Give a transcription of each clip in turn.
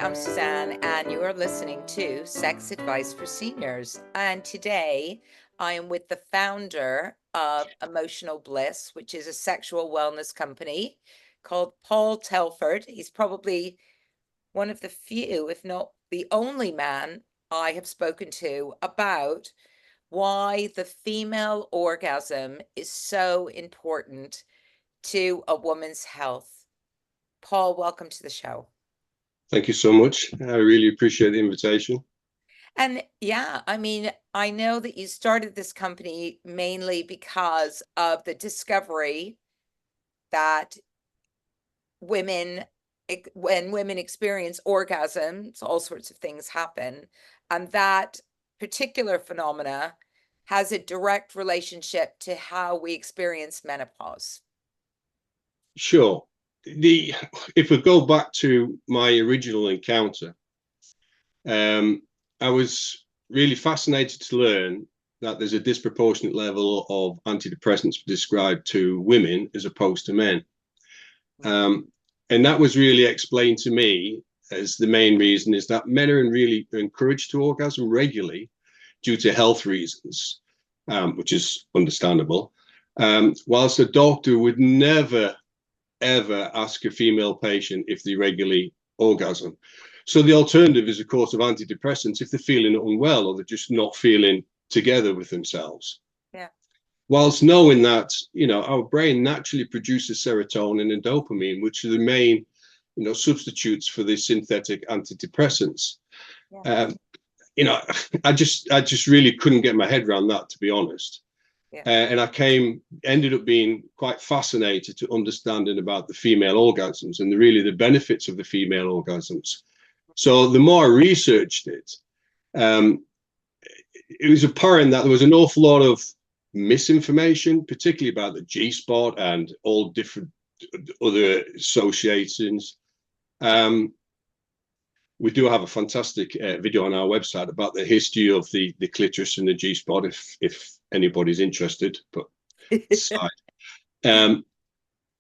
I'm Suzanne, and you are listening to Sex Advice for Seniors. And today I am with the founder of Emotional Bliss, which is a sexual wellness company called Paul Telford. He's probably one of the few, if not the only man I have spoken to about why the female orgasm is so important to a woman's health. Paul, welcome to the show. Thank you so much. I really appreciate the invitation. And yeah, I mean, I know that you started this company mainly because of the discovery that women, when women experience orgasms, all sorts of things happen. And that particular phenomena has a direct relationship to how we experience menopause. Sure. If we go back to my original encounter, I was really fascinated to learn that there's a disproportionate level of antidepressants prescribed to women as opposed to men. And that was really explained to me as the main reason is that men are really encouraged to orgasm regularly due to health reasons, which is understandable. Whilst a doctor would never, ever ask a female patient if they regularly orgasm. So the alternative is, of course, of antidepressants if they're feeling unwell or they're just not feeling together with themselves. Yeah. Whilst knowing that, our brain naturally produces serotonin and dopamine, which are the main, substitutes for the synthetic antidepressants. Yeah. I just really couldn't get my head around that, to be honest. Yeah. And I ended up being quite fascinated to understanding about the female orgasms and the benefits of the female orgasms. So the more I researched it, it was apparent that there was an awful lot of misinformation, particularly about the G-spot and all different other associations. We do have a fantastic video on our website about the history of the clitoris and the G-spot, if anybody's interested. But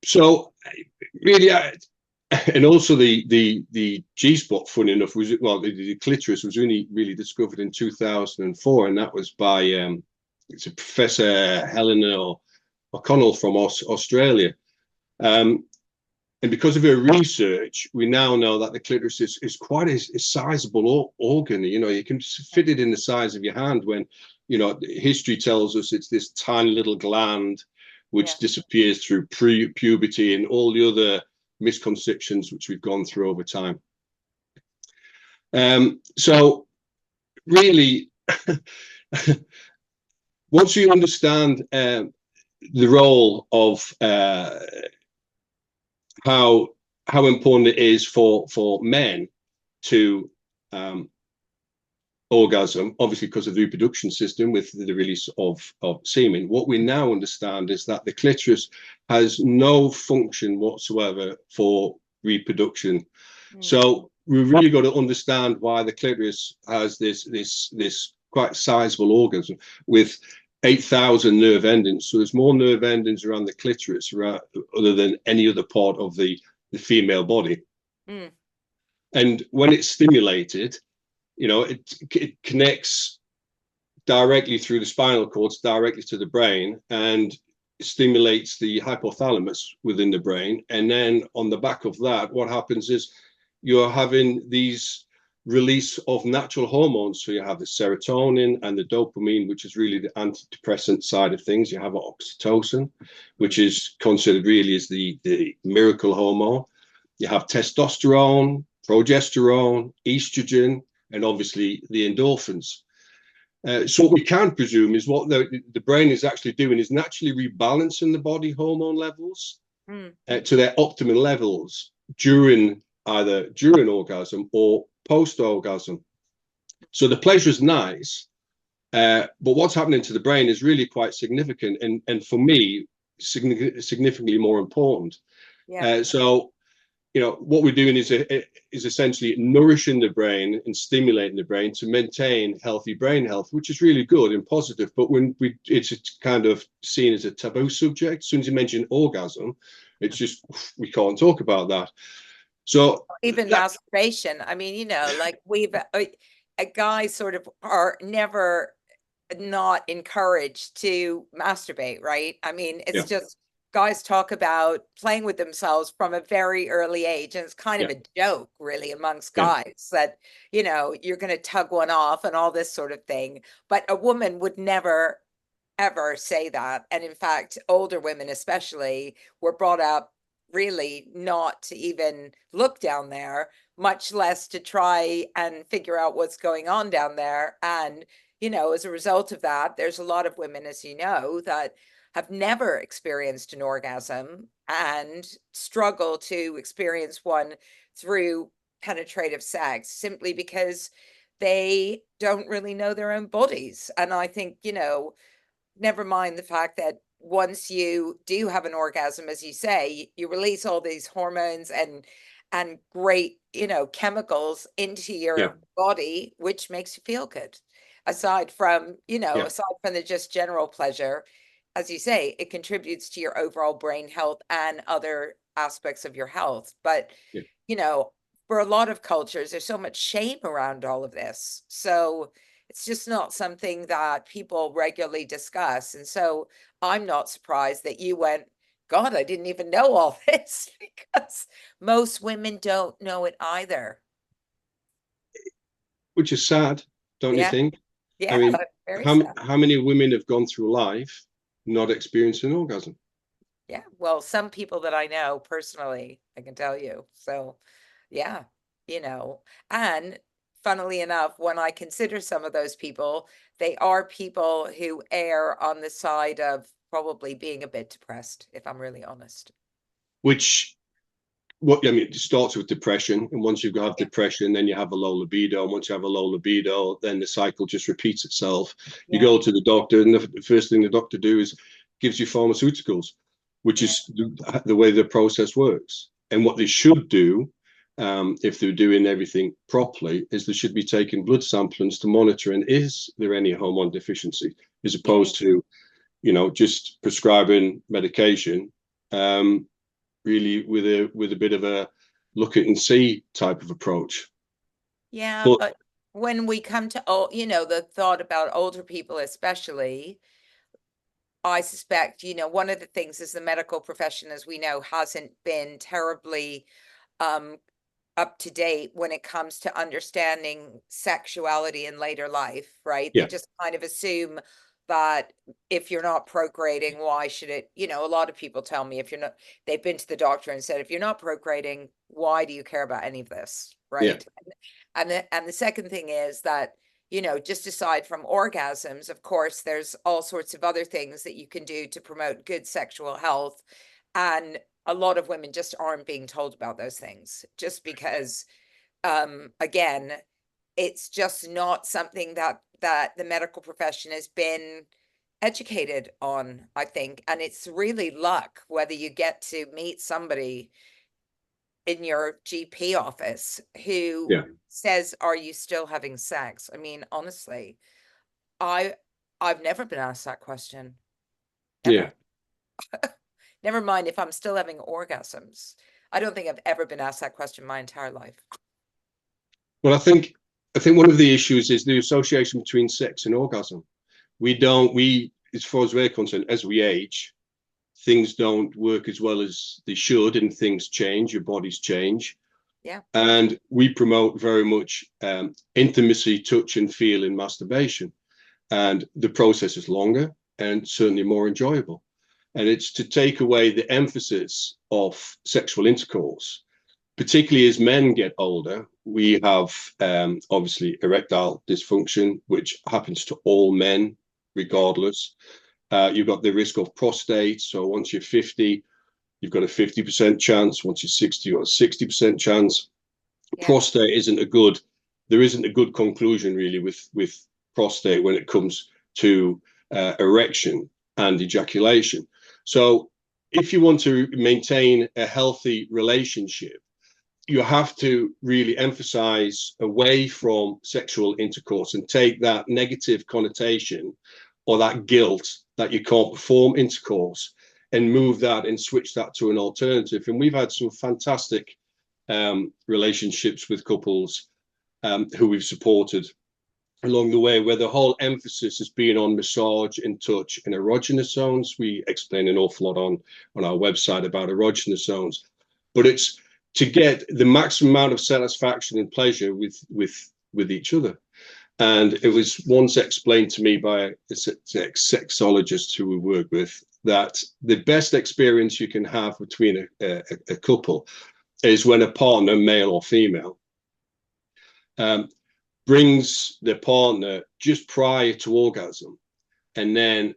so really, and also the G-spot, funny enough, the clitoris was only really discovered in 2004, and that was by it's a Professor Helena O'Connell from Australia. And because of her research, we now know that the clitoris is quite a sizable organ. You can fit it in the size of your hand when, history tells us it's this tiny little gland which disappears through puberty and all the other misconceptions which we've gone through over time. So really, once you understand the role of how important it is for men to orgasm, obviously because of the reproduction system with the release of semen. What we now understand is that the clitoris has no function whatsoever for reproduction. So we really got to understand why the clitoris has this quite sizable orgasm with 8,000 nerve endings. So there's more nerve endings around the clitoris other than any other part of the female body. And when it's stimulated, it connects directly through the spinal cords directly to the brain and stimulates the hypothalamus within the brain. And then on the back of that, what happens is you're having these release of natural hormones. So you have the serotonin and the dopamine, which is really the antidepressant side of things. You have oxytocin, which is considered really as the miracle hormone. You have testosterone, progesterone, estrogen, and obviously the endorphins. So what we can presume is what the brain is actually doing is naturally rebalancing the body hormone levels to their optimal levels during orgasm or post-orgasm. So the pleasure is nice, but what's happening to the brain is really quite significant, and for me, significantly more important. So what we're doing is essentially nourishing the brain and stimulating the brain to maintain healthy brain health, which is really good and positive. But it's kind of seen as a taboo subject. As soon as you mention orgasm, it's just we can't talk about that. So Even that, masturbation. I mean, like guys sort of are never not encouraged to masturbate, right? I mean, yeah, it's just guys talk about playing with themselves from a very early age, and it's kind yeah, of a joke, really, amongst yeah, guys that, you're going to tug one off and all this sort of thing. But a woman would never, ever say that. And in fact, older women, especially, were brought up really not to even look down there, much less to try and figure out what's going on down there. And as a result of that, there's a lot of women, as you know, that have never experienced an orgasm and struggle to experience one through penetrative sex simply because they don't really know their own bodies. And I think, never mind the fact that once you do have an orgasm, as you say, you release all these hormones and great, chemicals into yeah, your body, which makes you feel good. Aside from, yeah, aside from the just general pleasure, as you say, it contributes to your overall brain health and other aspects of your health. But, yeah. you know, for a lot of cultures, there's so much shame around all of this. So it's just not something that people regularly discuss. And so I'm not surprised that you went, God, I didn't even know all this, because most women don't know it either. Which is sad, don't you Yeah. think? I Yeah. mean, Very sad. how many women have gone through life not experiencing an orgasm? Yeah. Well, some people that I know personally, I can tell you. So, yeah, and funnily enough, when I consider some of those people, they are people who err on the side of probably being a bit depressed, if I'm really honest. Which what I mean, it starts with depression, and once you have Yeah. depression, then you have a low libido, and once you have a low libido, then the cycle just repeats itself. You Yeah. go to the doctor, and the first thing the doctor do is gives you pharmaceuticals, which Yeah. is the way the process works. And what they should do, if they're doing everything properly, is they should be taking blood samplings to monitor, and is there any hormone deficiency, as Yeah. opposed to just prescribing medication. Really with a bit of a look at and see type of approach. Yeah, But but when we come to the thought about older people especially, I suspect, one of the things is the medical profession, as we know, hasn't been terribly um up to date when it comes to understanding sexuality in later life, right? They yeah, just kind of assume that if you're not procreating, why should it? A lot of people tell me if you're not, they've been to the doctor and said, if you're not procreating, why do you care about any of this, yeah, right? And the second thing is that, just aside from orgasms, of course, there's all sorts of other things that you can do to promote good sexual health. And a lot of women just aren't being told about those things just because again, it's just not something that the medical profession has been educated on, I think. And it's really luck whether you get to meet somebody in your GP office who yeah, says, are you still having sex? I mean, honestly, I I've never been asked that question, yeah. ever. Never mind if I'm still having orgasms. I don't think I've ever been asked that question my entire life. Well, I think one of the issues is the association between sex and orgasm. We as far as we're concerned, as we age, things don't work as well as they should, and things change. Your bodies change, Yeah. and we promote very much intimacy, touch, and feel in masturbation. And the process is longer and certainly more enjoyable. And it's to take away the emphasis of sexual intercourse, particularly as men get older. We have obviously erectile dysfunction, which happens to all men, Yeah. regardless. You've got the risk of prostate. So once you're 50, you've got a 50% chance. Once you're 60, you've got a 60% chance. Yeah. Prostate there isn't a good conclusion really with prostate when it comes to erection and ejaculation. So if you want to maintain a healthy relationship, you have to really emphasize away from sexual intercourse and take that negative connotation or that guilt that you can't perform intercourse and move that and switch that to an alternative. And we've had some fantastic relationships with couples who we've supported along the way, where the whole emphasis has been on massage and touch and erogenous zones. We explain an awful lot on our website about erogenous zones, but it's to get the maximum amount of satisfaction and pleasure with each other. And it was once explained to me by a sexologist who we work with that the best experience you can have between a couple is when a partner, male or female, brings their partner just prior to orgasm and then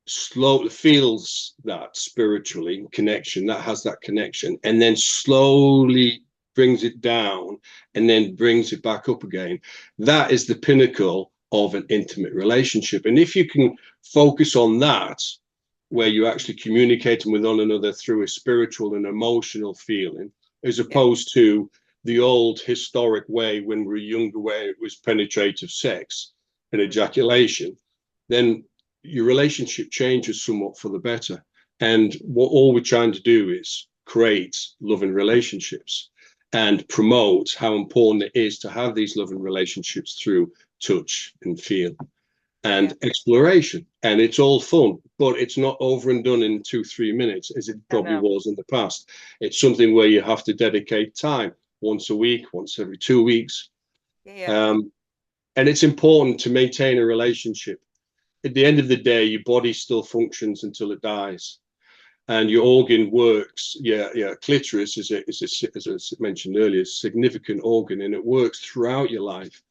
slowly feels that spiritually connection, that has that connection, and then slowly brings it down and then brings it back up again. That is the pinnacle of an intimate relationship. And if you can focus on that, where you're actually communicating with one another through a spiritual and emotional feeling, as opposed to the old historic way when we were younger, where it was penetrative sex and ejaculation, then your relationship changes somewhat for the better. And what all we're trying to do is create loving relationships and promote how important it is to have these loving relationships through touch and feel and exploration. And it's all fun, but it's not over and done in 2-3 minutes as it probably was in the past. It's something where you have to dedicate time once a week, once every 2 weeks. And it's important to maintain a relationship. At the end of the day, your body still functions until it dies, and your organ works. Clitoris is as I mentioned earlier, a significant organ, and it works throughout your life.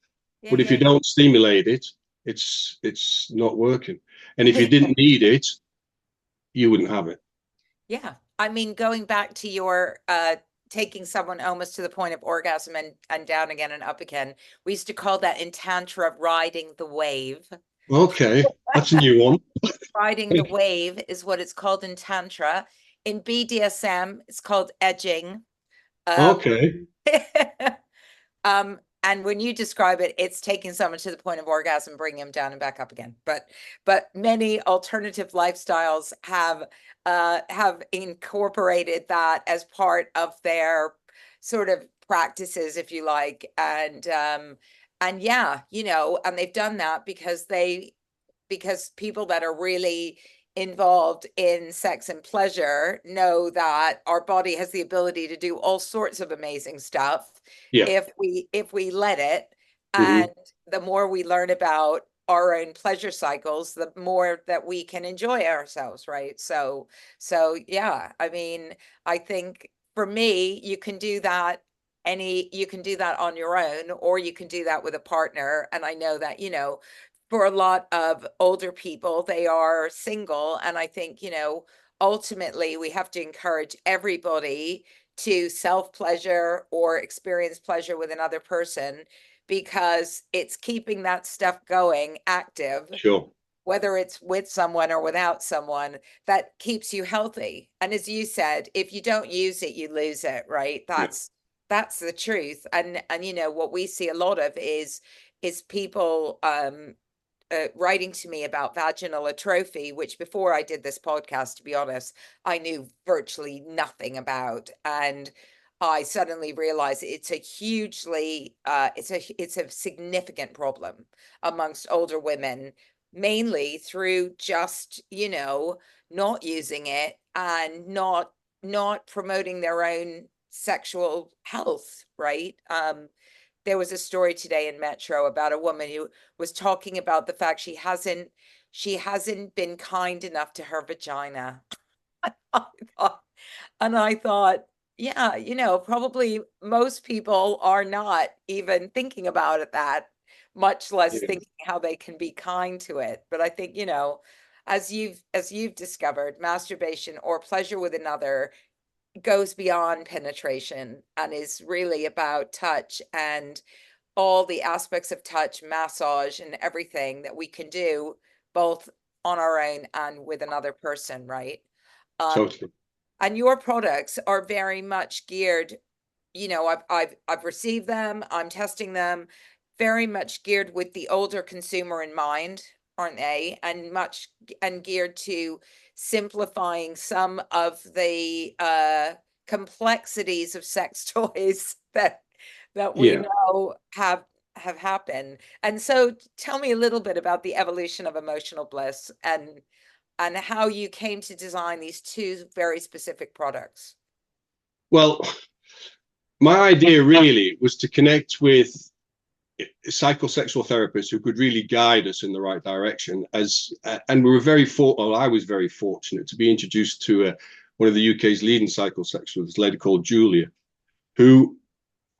But if you don't stimulate it, it's not working. And if you didn't need it, you wouldn't have it. Yeah. I mean, going back to your taking someone almost to the point of orgasm and down again and up again, we used to call that in Tantra riding the wave. Okay, that's a new one. Riding the wave is what it's called in Tantra. In BDSM, it's called edging. Okay. And when you describe it, it's taking someone to the point of orgasm, bringing them down and back up again. But many alternative lifestyles have incorporated that as part of their sort of practices, if you like. And yeah, and they've done that because people that are really involved in sex and pleasure know that our body has the ability to do all sorts of amazing stuff if we let it. And the more we learn about our own pleasure cycles, the more that we can enjoy ourselves, right? So yeah, I mean, I think for me, you can do that on your own, or you can do that with a partner. And I know that, for a lot of older people, they are single. And I think, ultimately we have to encourage everybody to self-pleasure or experience pleasure with another person, because it's keeping that stuff going active. Sure. Whether it's with someone or without someone, that keeps you healthy. And as you said, if you don't use it, you lose it, right? That's the truth. And what we see a lot of is people writing to me about vaginal atrophy, which before I did this podcast, to be honest, I knew virtually nothing about. And I suddenly realized it's a hugely, it's a significant problem amongst older women, mainly through just, not using it and not promoting their own sexual health, right? There was a story today in Metro about a woman who was talking about the fact she hasn't been kind enough to her vagina. And I thought, yeah, probably most people are not even thinking about it that much, less thinking how they can be kind to it. But I think, as you've discovered, masturbation or pleasure with another goes beyond penetration and is really about touch and all the aspects of touch, massage, and everything that we can do both on our own and with another person, right? Totally. And your products are very much geared, I've received them, I'm testing them, very much geared with the older consumer in mind, aren't they? And geared to simplifying some of the complexities of sex toys that we Yeah. know have happened. And so tell me a little bit about the evolution of emotional bliss and how you came to design these two very specific products. Well, my idea really was to connect with psychosexual therapists who could really guide us in the right direction. And we were I was very fortunate to be introduced to one of the UK's leading psychosexuals, a lady called Julia, who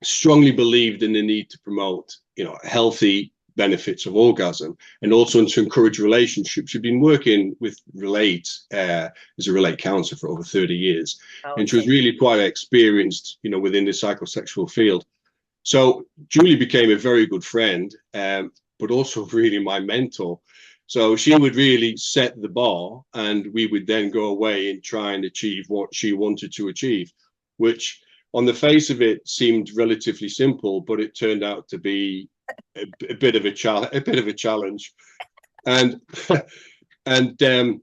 strongly believed in the need to promote, healthy benefits of orgasm and also to encourage relationships. She'd been working with Relate as a Relate counselor for over 30 years. Oh, and she was really quite experienced, within the psychosexual field. So Julie became a very good friend, but also really my mentor. So she would really set the bar, and we would then go away and try and achieve what she wanted to achieve, which on the face of it seemed relatively simple, but it turned out to be a bit of a challenge. And and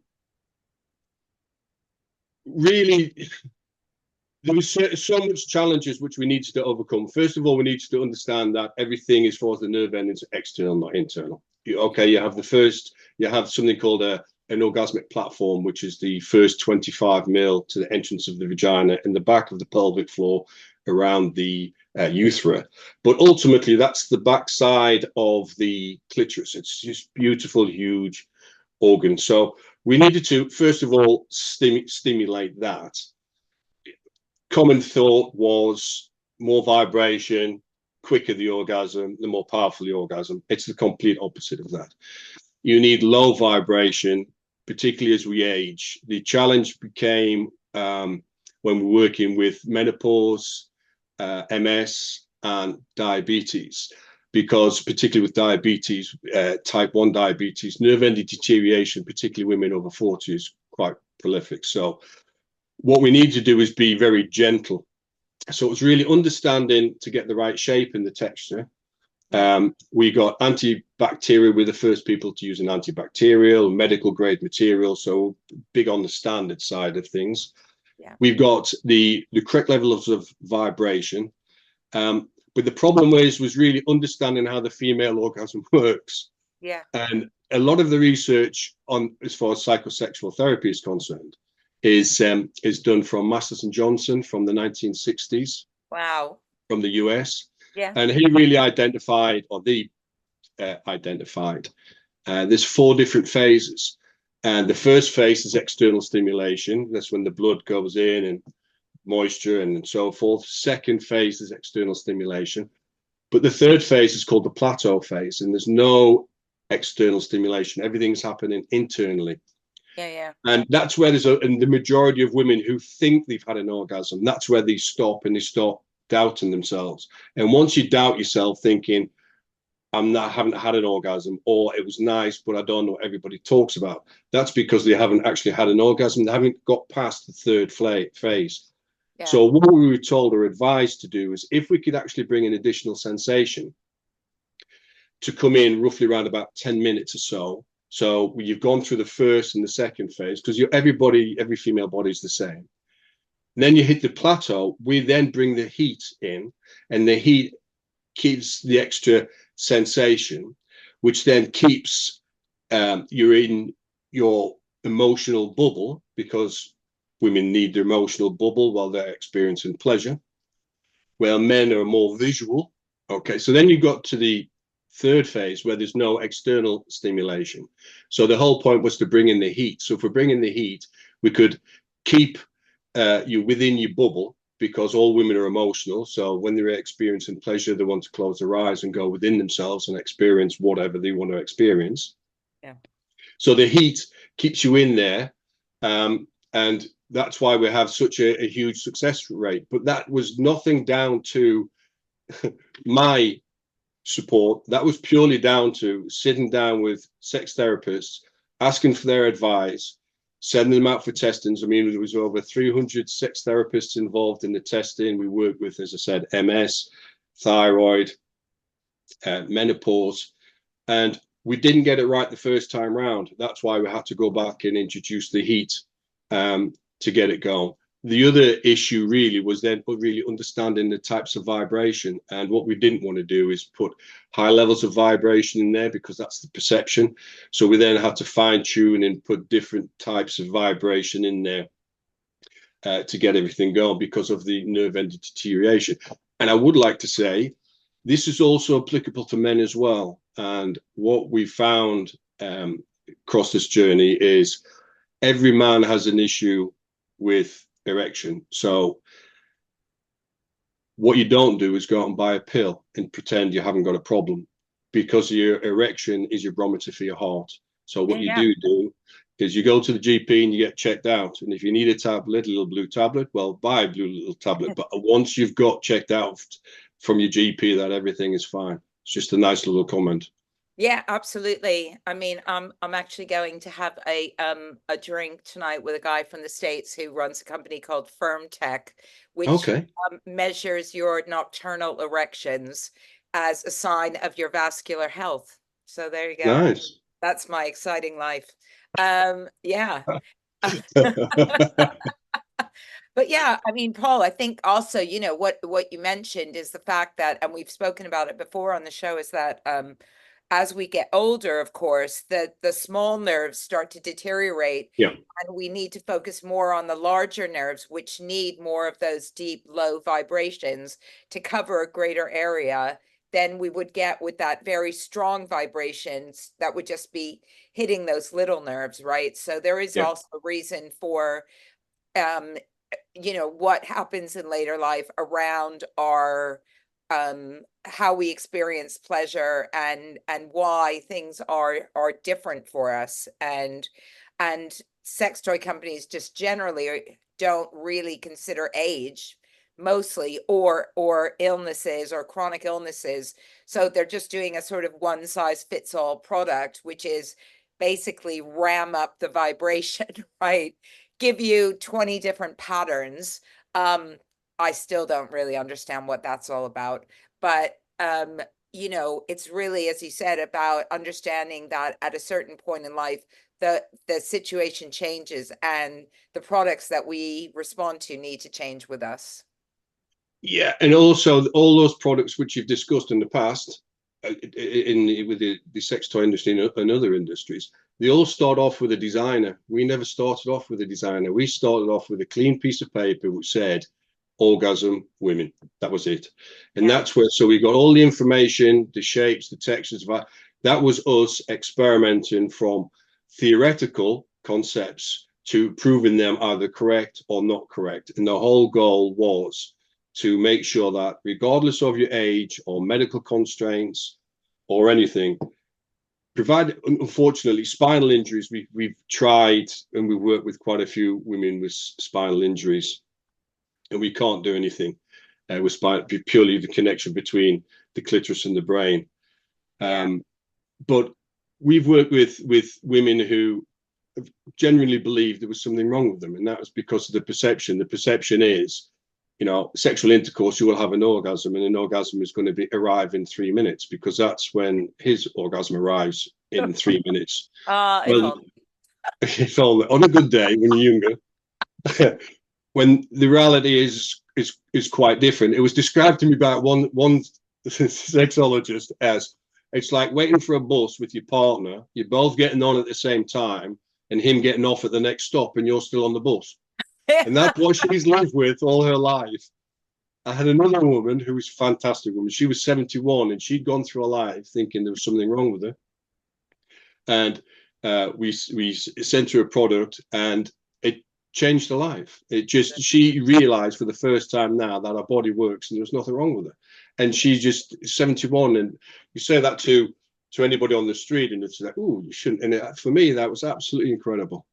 really, there was so much challenges which we needed to overcome. First of all, we needed to understand that everything is for the nerve endings external, not internal. You have something called an orgasmic platform, which is the first 25 mil to the entrance of the vagina and the back of the pelvic floor around the urethra. But ultimately, that's the backside of the clitoris. It's just beautiful, huge organ. So we needed to, first of all, stimulate that. Common thought was more vibration, quicker the orgasm, the more powerful the orgasm. It's the complete opposite of that. You need low vibration, particularly as we age. The challenge became when we're working with menopause, MS, and diabetes, because particularly with diabetes, type 1 diabetes, nerve ending deterioration, particularly women over 40, is quite prolific. So what we need to do is be very gentle. So it was really understanding to get the right shape and the texture. We got antibacterial. We're the first people to use an antibacterial, medical grade material, so big on the standard side of things. Yeah. We've got the correct levels of vibration. But the problem was really understanding how the female orgasm works. Yeah. And a lot of the research on as far as psychosexual therapy is concerned is done from Masters and Johnson from the 1960s. Wow. From the US. Yeah. And he really identified there's 4 different phases. And the first phase is external stimulation. That's when the blood goes in and moisture and so forth. Second phase is external stimulation. But the third phase is called the plateau phase, and there's no external stimulation. Everything's happening internally. Yeah. And that's where and the majority of women who think they've had an orgasm, that's where they stop and they start doubting themselves. And once you doubt yourself, thinking, haven't had an orgasm, or it was nice, but I don't know what everybody talks about, that's because they haven't actually had an orgasm. They haven't got past the third phase. Yeah. So what we were told or advised to do is, if we could actually bring an additional sensation to come in roughly around about 10 minutes or so. So you've gone through the first and the second phase, because every female body is the same. And then you hit the plateau. We then bring the heat in, and the heat gives the extra sensation, which then keeps you're in your emotional bubble, because women need their emotional bubble while they're experiencing pleasure, where men are more visual. Okay, so then you got to the third phase where there's no external stimulation. So the whole point was to bring in the heat. So if we're bringing the heat, we could keep you within your bubble, because all women are emotional. So when they're experiencing pleasure, they want to close their eyes and go within themselves and experience whatever they want to experience. Yeah. So the heat keeps you in there. And that's why we have such a huge success rate. But that was nothing down to my support. That was purely down to sitting down with sex therapists, asking for their advice, sending them out for testings. I mean, there was over 300 sex therapists involved in the testing. We worked with, as I said, MS, thyroid, menopause, and we didn't get it right the first time round. That's why we had to go back and introduce the heat to get it going. the other issue really was then really understanding the types of vibration. And what we didn't want to do is put high levels of vibration in there, because that's the perception. So we then had to fine tune and put different types of vibration in there to get everything going, because of the nerve ending deterioration. And I would like to say this is also applicable to men as well. And what we found across this journey is every man has an issue with erection. So what you don't do is go out and buy a pill and pretend you haven't got a problem, because your erection is your barometer for your heart. So what you do is you go to the GP and you get checked out. And if you need a tablet, a little blue tablet, well, buy a blue little tablet. But once you've got checked out from your GP, that everything is fine. It's just a nice little comment. Yeah, absolutely. I mean, I'm actually going to have a drink tonight with a guy from the States who runs a company called Firm Tech, which measures your nocturnal erections as a sign of your vascular health. So there you go. Nice. That's my exciting life. Yeah. But yeah, I mean, Paul, I think also, you know, what you mentioned is the fact that, and we've spoken about it before on the show, is that as we get older, of course, the small nerves start to deteriorate. Yeah. And we need to focus more on the larger nerves, which need more of those deep, low vibrations to cover a greater area than we would get with that very strong vibrations that would just be hitting those little nerves, right? So there is also a reason for you know, what happens in later life around our how we experience pleasure and why things are different for us. And sex toy companies just generally don't really consider age mostly, or illnesses or chronic illnesses. So they're just doing a sort of one size fits all product, which is basically ram up the vibration, right? Give you 20 different patterns. I still don't really understand what that's all about, but you know, it's really, as you said, about understanding that at a certain point in life, the situation changes and the products that we respond to need to change with us. Yeah, and also all those products which you've discussed in the past, with the sex toy industry and other industries, they all start off with a designer. We never started off with a designer. We started off with a clean piece of paper which said orgasm women. That was it. And that's where, so we got all the information, the shapes, the textures. That was us experimenting from theoretical concepts to proving them either correct or not correct. And the whole goal was to make sure that regardless of your age or medical constraints or anything, provided, unfortunately, spinal injuries, we've tried and we've worked with quite a few women with spinal injuries, and we can't do anything with spinal, purely the connection between the clitoris and the brain. But we've worked with women who genuinely believed there was something wrong with them, and that was because of the perception. The perception is, you know, sexual intercourse, you will have an orgasm, and an orgasm is going to arrive in 3 minutes, because that's when his orgasm arrives, in 3 minutes. Well, if only on a good day when you're younger. When the reality is quite different. It was described to me by one sexologist as, it's like waiting for a bus with your partner. You're both getting on at the same time, and him getting off at the next stop, and you're still on the bus. And that's what she's lived with all her life. I had another woman who was a fantastic woman. She was 71, and she'd gone through her life thinking there was something wrong with her. And we sent her a product, and it changed her life. It just, she realized for the first time now that her body works and there's nothing wrong with her. And she's just 71, and you say that to anybody on the street, and it's like, oh, you shouldn't. And for me, that was absolutely incredible.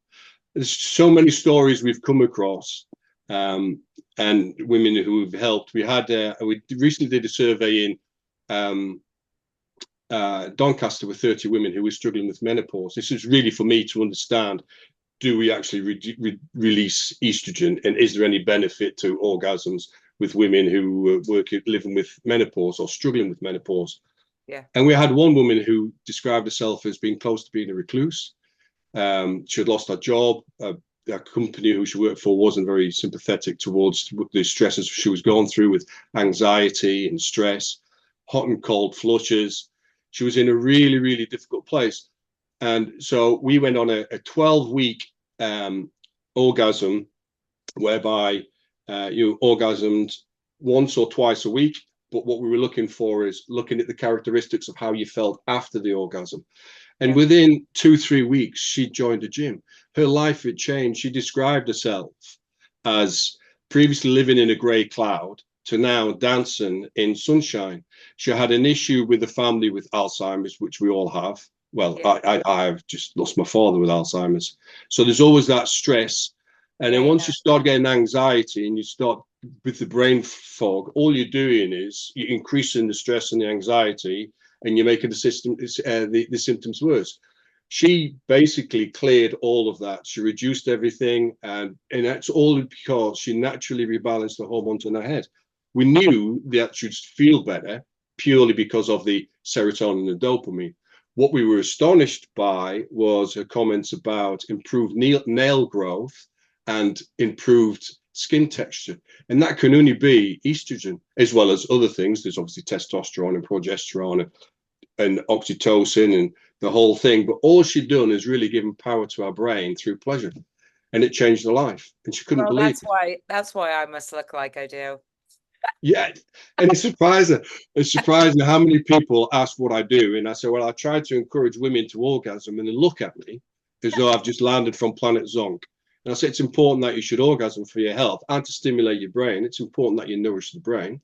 There's so many stories we've come across, and women who have helped. We recently did a survey in Doncaster with 30 women who were struggling with menopause. This is really for me to understand, do we actually release estrogen, and is there any benefit to orgasms with women who living with menopause or struggling with menopause? Yeah. And we had one woman who described herself as being close to being a recluse. She had lost her job. Her a company who she worked for wasn't very sympathetic towards the stresses she was going through with anxiety and stress, hot and cold flushes. She was in a really, really difficult place. And so we went on a 12-week orgasm whereby you orgasmed once or twice a week. But what we were looking for is looking at the characteristics of how you felt after the orgasm. And within 2-3 weeks, she joined a gym. Her life had changed. She described herself as previously living in a grey cloud to now dancing in sunshine. She had an issue with the family with Alzheimer's, which we all have. Well, I've just lost my father with Alzheimer's. So there's always that stress. And then once you start getting anxiety and you start with the brain fog, all you're doing is you're increasing the stress and the anxiety, and you're making the symptoms worse. She basically cleared all of that. She reduced everything, and that's all because she naturally rebalanced the hormones in her head. We knew that she'd feel better purely because of the serotonin and dopamine. What we were astonished by was her comments about improved nail growth and improved skin texture. And that can only be estrogen, as well as other things. There's obviously testosterone and progesterone and oxytocin and the whole thing. But all she'd done is really given power to our brain through pleasure. And it changed her life. And she couldn't believe it. That's why I must look like I do. Yeah, and it's surprising. It's surprising how many people ask what I do, and I say, well, I try to encourage women to orgasm, and they look at me as though I've just landed from planet Zonk. And I say it's important that you should orgasm for your health and to stimulate your brain. It's important that you nourish the brain.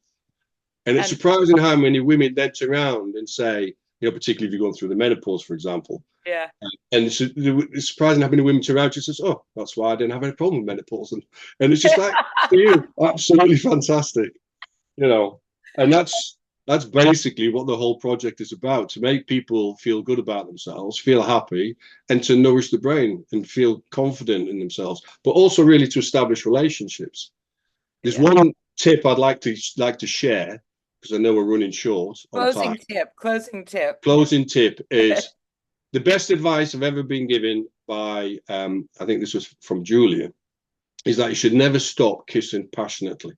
And it's surprising how many women then turn around and say, particularly if you're going through the menopause, for example. Yeah. And it's surprising how many women turn around and says, oh, that's why I didn't have any problem with menopause. And it's just like, for you, absolutely fantastic. And that's basically what the whole project is about, to make people feel good about themselves, feel happy, and to nourish the brain and feel confident in themselves, but also really to establish relationships. There's one tip I'd like to share, because I know we're running short on time. Closing tip is the best advice I've ever been given by, I think this was from Julia, is that you should never stop kissing passionately.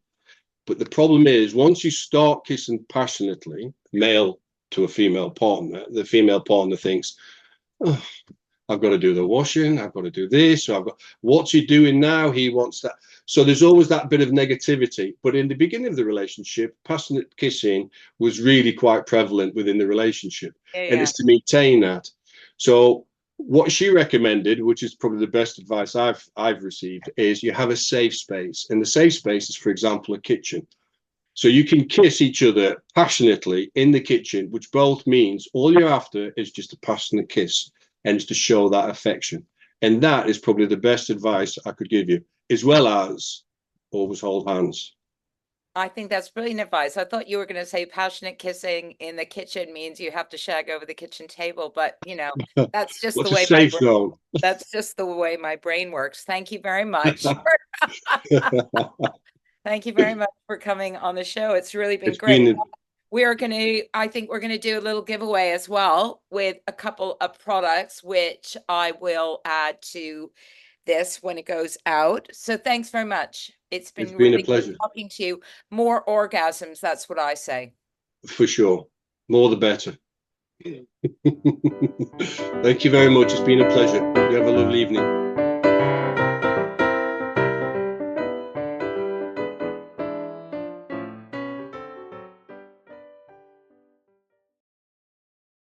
But the problem is, once you start kissing passionately, male to a female partner, the female partner thinks, oh, I've got to do the washing, I've got to do this, or what's he doing now? He wants that. So there's always that bit of negativity. But in the beginning of the relationship, passionate kissing was really quite prevalent within the relationship. And it's to maintain that. So what she recommended, which is probably the best advice I've received, is you have a safe space. And the safe space is, for example, a kitchen. So you can kiss each other passionately in the kitchen, which both means all you're after is just a passionate kiss, and it's to show that affection. And that is probably the best advice I could give you, as well as always hold hands. I think that's brilliant advice. I thought you were going to say passionate kissing in the kitchen means you have to shag over the kitchen table, but that's just the way safe zone. That's just the way my brain works. Thank you very much. Thank you very much for coming on the show. It's really been great. I think we're going to do a little giveaway as well with a couple of products, which I will add to this when it goes out. So thanks very much. It's been really a pleasure talking to you. More orgasms, that's what I say. For sure. More the better. Thank you very much. It's been a pleasure. You have a lovely evening.